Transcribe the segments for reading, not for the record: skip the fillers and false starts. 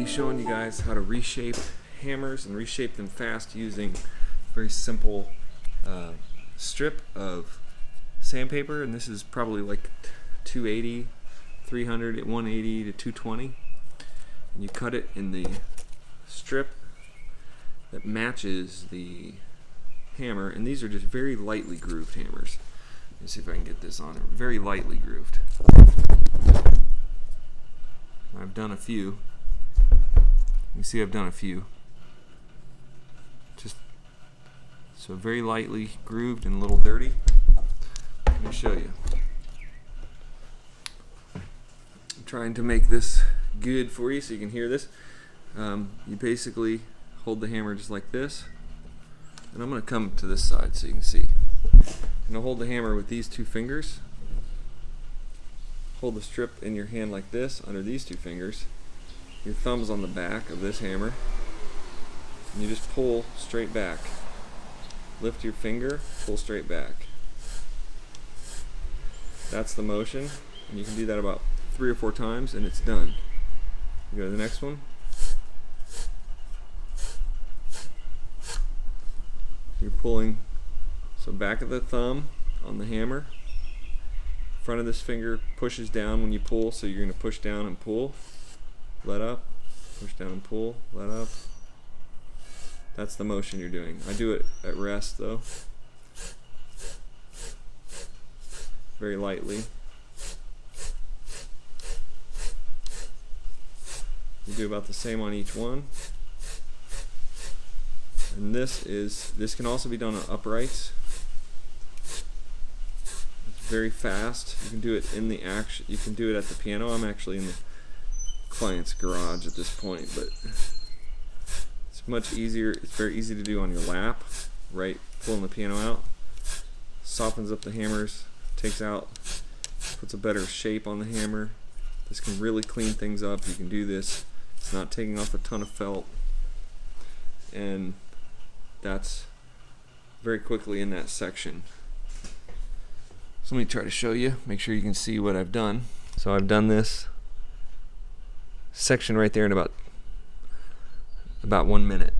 be showing you guys how to reshape hammers and reshape them fast using a very simple strip of sandpaper, and this is probably like 280, 300, 180 to 220, and you cut it in the strip that matches the hammer, and these are just very lightly grooved hammers. Let's see if I can get this on it. Very lightly grooved. I've done a few. You can see I've done a few. Just so very lightly grooved and a little dirty. Let me show you. I'm trying to make this good for you so you can hear this. You basically hold the hammer just like this, and I'm going to come to this side so you can see. And I'll hold the hammer with these two fingers. Hold the strip in your hand like this under these two fingers. Your thumb's on the back of this hammer, and you just pull straight back. Lift your finger, pull straight back. That's the motion, and you can do that about 3 or 4 times and it's done. You go to the next one. You're pulling, so back of the thumb on the hammer, front of this finger pushes down when you pull, so you're going to push down and pull, let up, push down and pull, let up. That's the motion you're doing. I do it at rest though, very lightly. You do about the same on each one. And this can also be done on uprights. It's very fast. You can do it in the action. You can do it at the piano. I'm actually in the client's garage at this point, but it's much easier. It's very easy to do on your lap, right? Pulling the piano out, softens up the hammers, takes out, puts a better shape on the hammer. This can really clean things up. You can do this. It's not taking off a ton of felt, and that's very quickly in that section. So let me try to show you, make sure you can see what I've done. So I've done this section right there in about 1 minute.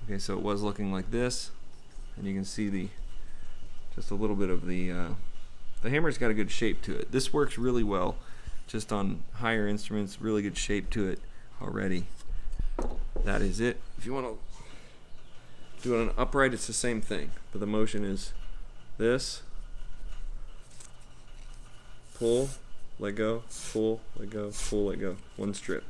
Okay, so it was looking like this, and you can see just a little bit of the hammer's got a good shape to it. This works really well just on higher instruments, really good shape to it already. That is it. If you want to do it on an upright, it's the same thing, but the motion is this, pull, let go, pull, let go, pull, let go, one strip.